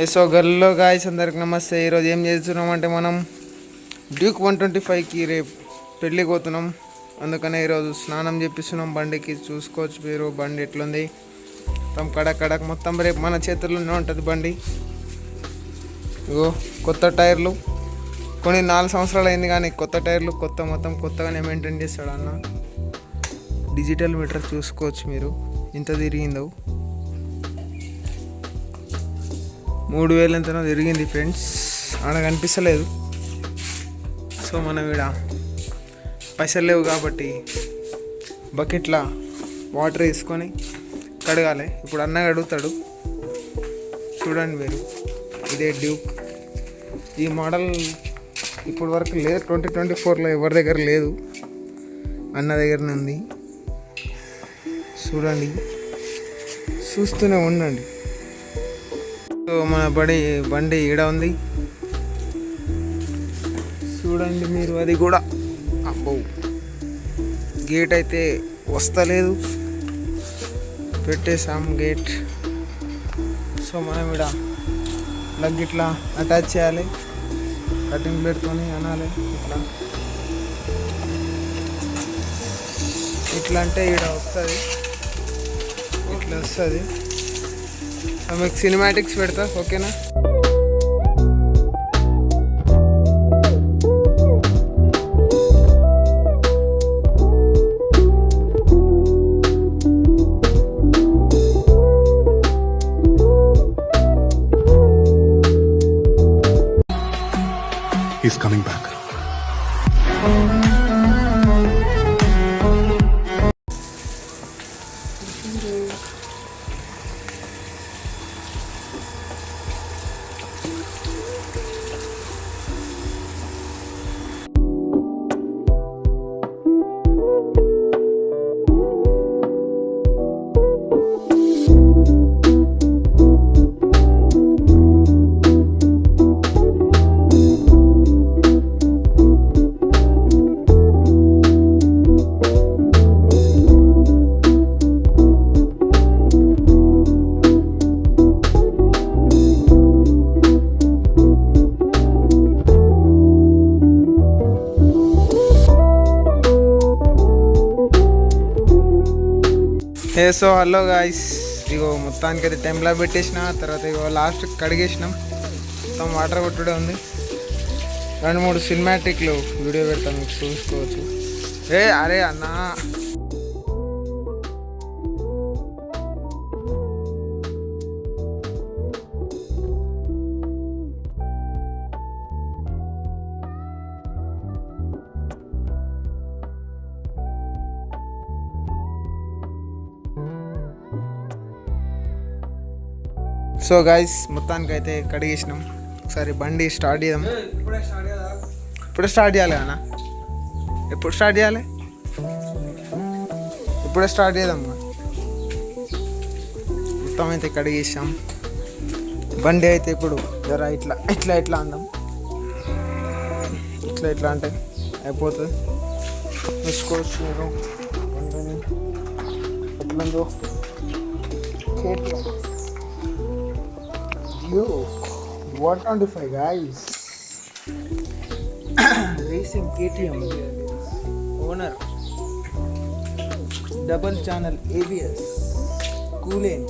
So గల్లో guys అందరికి నమస్తే. ఈరోజు ఏం చేస్తున్నామంటే మనం డ్యూక్ 125కి రేపు పెళ్ళికి పోతున్నాం. అందుకనే ఈరోజు స్నానం చేపిస్తున్నాం బండికి. చూసుకోవచ్చు మీరు బండి ఎట్లుంది, మొత్తం కడక్ మొత్తం రేపు మన చేతుల్లోనే ఉంటుంది బండి. ఇగో కొత్త టైర్లు, కొన్ని 4 సంవత్సరాలు అయింది కానీ కొత్త టైర్లు, మొత్తం కొత్తగానే మెయింటైన్ చేస్తాడు అన్న. డిజిటల్ మీటర్ చూసుకోవచ్చు మీరు ఇంత తిరిగిందో, 3000 ఎంతనో తిరిగింది ఫ్రెండ్స్. ఆడ కనిపిస్తలేదు. సో మనం ఇక్కడ పైసలు లేవు కాబట్టి బకెట్లా వాటర్ వేసుకొని కడగాలి. ఇప్పుడు అన్న అడుగుతాడు. చూడండి మీరు, ఇదే డ్యూక్. ఈ మోడల్ ఇప్పుడు వరకు లేదు, 2024లో ఎవరి దగ్గర లేదు, అన్న దగ్గరనే ఉంది. చూడండి, చూస్తూనే ఉండండి. సో మన బండి ఈడ ఉంది చూడండి మీరు. అది కూడా అబ్బో, గేట్ అయితే వస్తలేదు, పెట్టేసాం గేట్. సో మనం ఇక్కడ ప్లగ్ ఇట్లా అటాచ్ చేయాలి, కటింగ్ ప్లేట్తోని అనాలి. ఇట్లా అంటే ఇక్కడ వస్తుంది, ఇట్లా వస్తుంది. మీకు సినిమాటిక్స్ పెడతా, ఓకేనా? He's coming back. So hello guys, ఇగో మొత్తానికి అయితే టెంప్లా పెట్టేసిన తర్వాత ఇగో లాస్ట్ కడిగేసినాం. మొత్తం వాటర్ కొట్టుడే ఉంది. 2-3 సినిమాటిక్లు వీడియో పెడతాం, మీకు చూసుకోవచ్చు. అరే అన్నా, సో గాయస్ మొత్తానికి అయితే కడిగేసినాం. ఒకసారి బండి స్టార్ట్ చేద్దాం. ఇప్పుడే స్టార్ట్ చేయాలి అన్న, ఎప్పుడు స్టార్ట్ చేయాలి? ఇప్పుడే స్టార్ట్ చేద్దాం. మొత్తం అయితే కడిగేసాం బండి. అయితే ఇప్పుడు జర ఇట్లా అందాం. ఇట్లా అంటే అయిపోతుంది. చూసుకోవచ్చు మీరు బండిని ఎట్లందో. Duke 125 guys. Racing KTM owner, double channel ABS, coolant,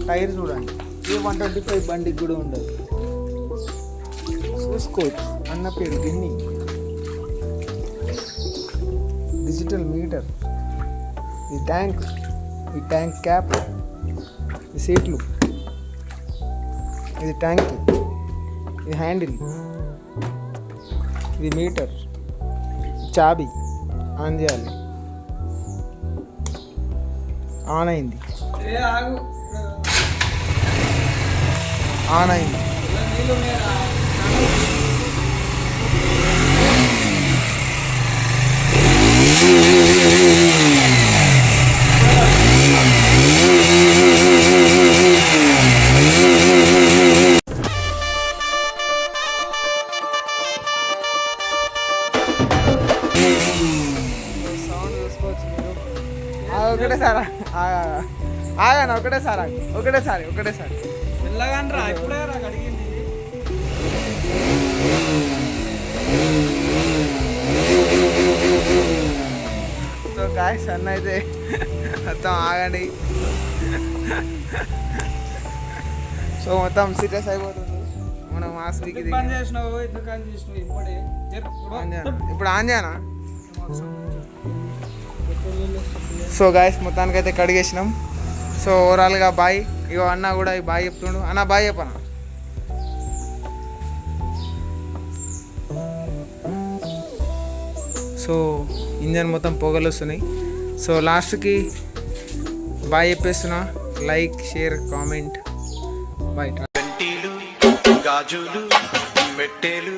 tyre చూడండి. ఏ 125 బండికి కూడా ఉండదు. చూసుకోవచ్చు. అన్న పేరు గిన్ని. డిజిటల్ మీటర్, ఈ ట్యాంక్ క్యాప్, ఈ సీట్లు, ఇది ట్యాంక్, ఇది హ్యాండిల్, ఇది మీటర్, చాబీ ఆన్ చేయాలి. ఆన్ అయింది. ఒకటేసారి ఒకటేసారి మెల్లగానరా ఇప్పుడే రా అడిగింది. సో గాయస్ అన్న అయితే మొత్తం ఆగండి. సో మొత్తం సీరియస్ అయిపోతుంది. మనం హాస్పిటల్కి పని చేసినావు ఎందుకు అని చేసినావు ఇప్పుడే ఇప్పుడు ఆన్ చేయనా? సో గాయస్ మొత్తానికి అయితే కడిగేసినాం. సో ఓవరాల్గా బాయ్. ఇగో అన్న కూడా బాయ్ చెప్తుండు. అన్న బాయ్ చెప్పనా? సో ఇంజన్ మొత్తం పొగలు వస్తున్నాయి. సో లాస్ట్కి బాయ్ చెప్పేస్తున్నా. Like, share, comment, bye. గాజులు మెట్టెలు